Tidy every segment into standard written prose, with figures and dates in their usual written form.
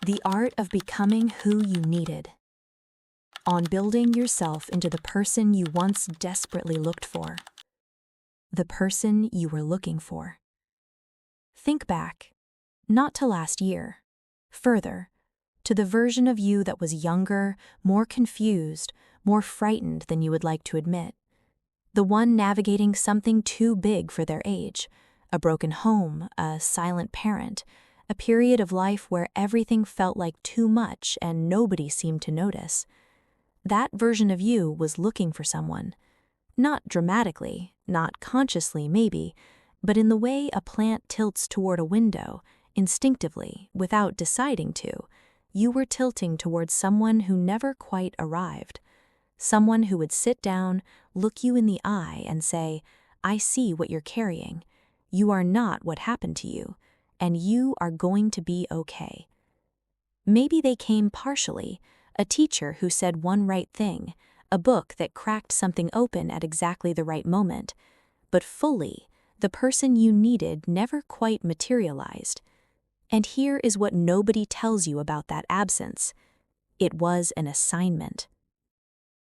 The art of becoming who you needed. On building yourself into the person you once desperately looked for. The person you were looking for. Think back, not to last year, further, to the version of you that was younger, more confused, more frightened than you would like to admit. The one navigating something too big for their age, a broken home, a silent parent, a period of life where everything felt like too much and nobody seemed to notice. That version of you was looking for someone. Not dramatically, not consciously maybe, but in the way a plant tilts toward a window, instinctively, without deciding to, you were tilting towards someone who never quite arrived. Someone who would sit down, look you in the eye and say, "I see what you're carrying. You are not what happened to you, and you are going to be okay." Maybe they came partially, a teacher who said one right thing, a book that cracked something open at exactly the right moment, but fully, the person you needed never quite materialized. And here is what nobody tells you about that absence. It was an assignment.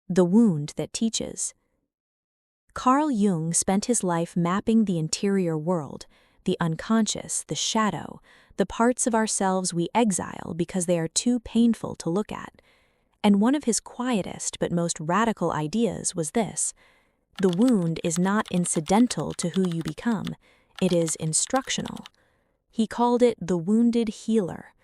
The wound that teaches. Carl Jung spent his life mapping the interior world, the unconscious, the shadow, the parts of ourselves we exile because they are too painful to look at. And one of his quietest but most radical ideas was this: the wound is not incidental to who you become, it is instructional. He called it the wounded healer.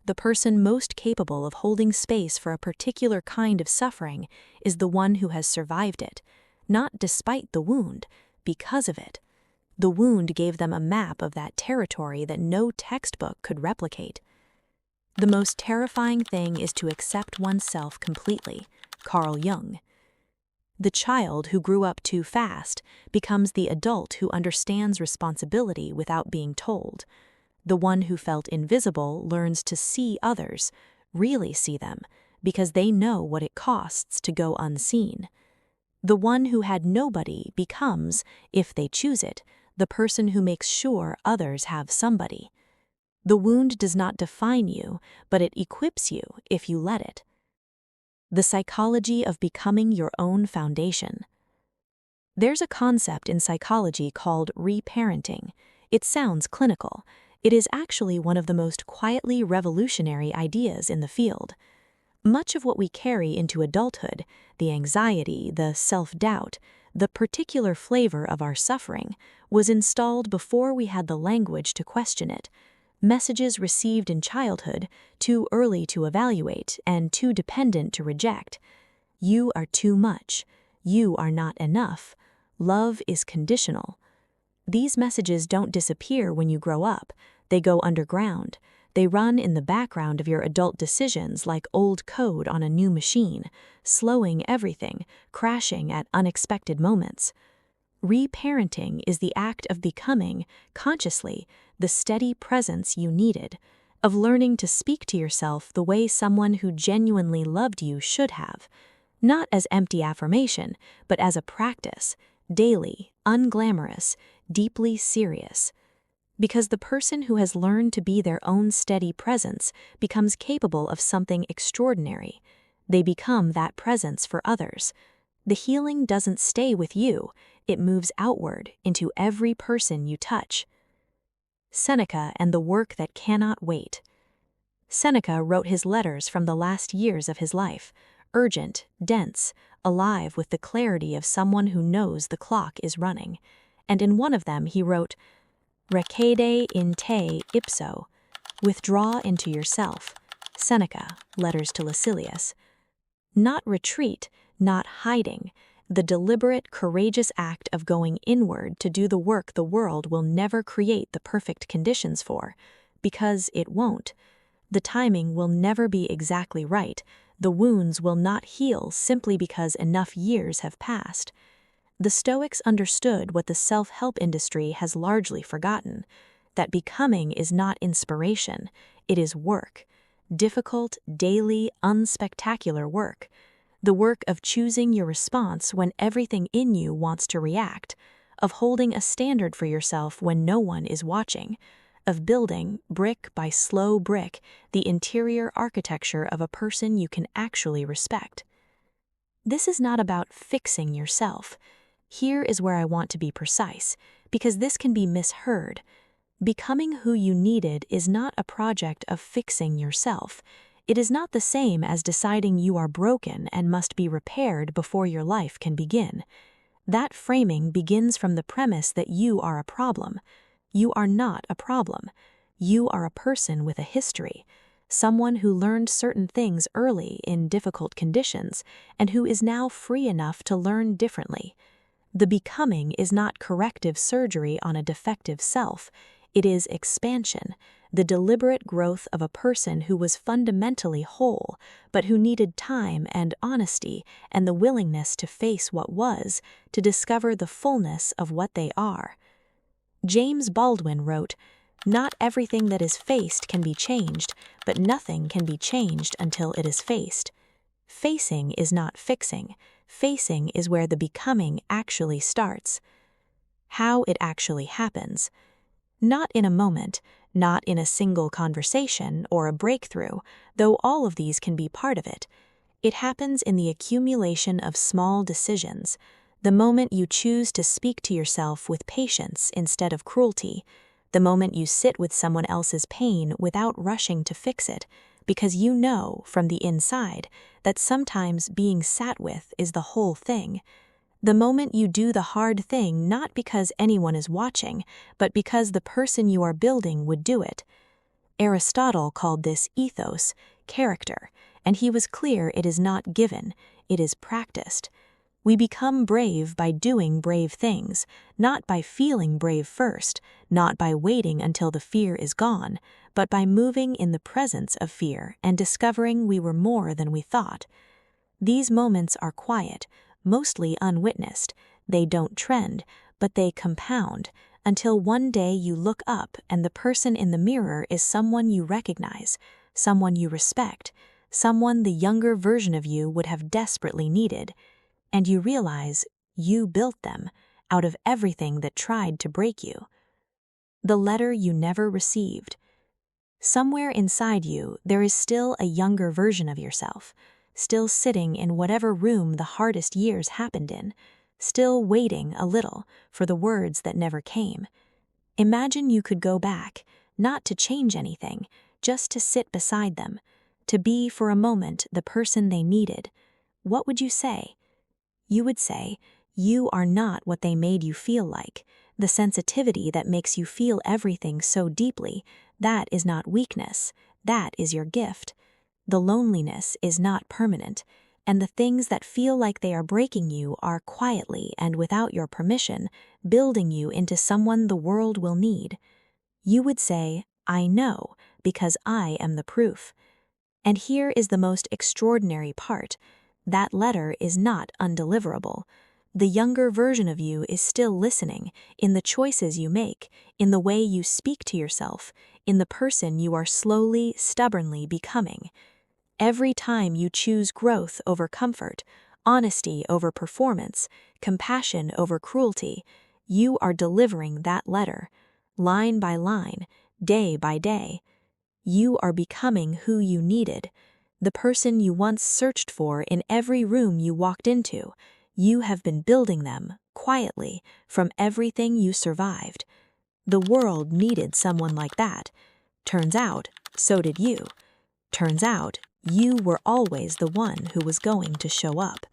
The person most capable of holding space for a particular kind of suffering is the one who has survived it, not despite the wound, because of it. The wound gave them a map of that territory that no textbook could replicate. The most terrifying thing is to accept oneself completely. Carl Jung. The child who grew up too fast becomes the adult who understands responsibility without being told. The one who felt invisible learns to see others, really see them, because they know what it costs to go unseen. The one who had nobody becomes, if they choose it, the person who makes sure others have somebody. The wound does not define you, but it equips you if you let it. The psychology of becoming your own foundation. There's a concept in psychology called reparenting. It sounds clinical. It is actually one of the most quietly revolutionary ideas in the field. Much of what we carry into adulthood, the anxiety, the self-doubt, the particular flavor of our suffering, was installed before we had the language to question it. Messages received in childhood, too early to evaluate and too dependent to reject. You are too much. You are not enough. Love is conditional. These messages don't disappear when you grow up. They go underground. They run in the background of your adult decisions like old code on a new machine, slowing everything, crashing at unexpected moments. Reparenting is the act of becoming, consciously, the steady presence you needed, of learning to speak to yourself the way someone who genuinely loved you should have, not as empty affirmation, but as a practice, daily, unglamorous, deeply serious. Because the person who has learned to be their own steady presence becomes capable of something extraordinary. They become that presence for others. The healing doesn't stay with you, it moves outward into every person you touch. Seneca and the work that cannot wait. Seneca wrote his letters from the last years of his life, urgent, dense, alive with the clarity of someone who knows the clock is running. And in one of them he wrote, "Recede in te ipso," withdraw into yourself. Seneca, Letters to Lucilius. Not retreat, not hiding, the deliberate, courageous act of going inward to do the work the world will never create the perfect conditions for, because it won't. The timing will never be exactly right. The wounds will not heal simply because enough years have passed. The Stoics understood what the self-help industry has largely forgotten, that becoming is not inspiration, it is work. Difficult, daily, unspectacular work. The work of choosing your response when everything in you wants to react, of holding a standard for yourself when no one is watching, of building, brick by slow brick, the interior architecture of a person you can actually respect. This is not about fixing yourself. Here is where I want to be precise, because this can be misheard. Becoming who you needed is not a project of fixing yourself. It is not the same as deciding you are broken and must be repaired before your life can begin. That framing begins from the premise that you are a problem. You are not a problem. You are a person with a history, someone who learned certain things early in difficult conditions and who is now free enough to learn differently. The becoming is not corrective surgery on a defective self. It is expansion, the deliberate growth of a person who was fundamentally whole, but who needed time and honesty and the willingness to face what was, to discover the fullness of what they are. James Baldwin wrote, "Not everything that is faced can be changed, but nothing can be changed until it is faced." Facing is not fixing. Facing is where the becoming actually starts. How it actually happens. Not in a moment, not in a single conversation or a breakthrough, though all of these can be part of it. It happens in the accumulation of small decisions. The moment you choose to speak to yourself with patience instead of cruelty. The moment you sit with someone else's pain without rushing to fix it, because you know from the inside that sometimes being sat with is the whole thing. The moment you do the hard thing not because anyone is watching, but because the person you are building would do it. Aristotle called this ethos, character, and he was clear it is not given, it is practiced. We become brave by doing brave things, not by feeling brave first, not by waiting until the fear is gone, but by moving in the presence of fear and discovering we were more than we thought. These moments are quiet, mostly unwitnessed. They don't trend, but they compound, until one day you look up and the person in the mirror is someone you recognize, someone you respect, someone the younger version of you would have desperately needed. And you realize you built them out of everything that tried to break you. The letter you never received. Somewhere inside you, there is still a younger version of yourself, still sitting in whatever room the hardest years happened in, still waiting a little for the words that never came. Imagine you could go back, not to change anything, just to sit beside them, to be for a moment the person they needed. What would you say? You would say, you are not what they made you feel like. The sensitivity that makes you feel everything so deeply, that is not weakness, that is your gift. The loneliness is not permanent, and the things that feel like they are breaking you are quietly and without your permission, building you into someone the world will need. You would say, I know, because I am the proof. And here is the most extraordinary part. That letter is not undeliverable. The younger version of you is still listening, in the choices you make, in the way you speak to yourself, in the person you are slowly, stubbornly becoming. Every time you choose growth over comfort, honesty over performance, compassion over cruelty, you are delivering that letter, line by line, day by day. You are becoming who you needed, the person you once searched for in every room you walked into. You have been building them, quietly, from everything you survived. The world needed someone like that. Turns out, so did you. Turns out, you were always the one who was going to show up.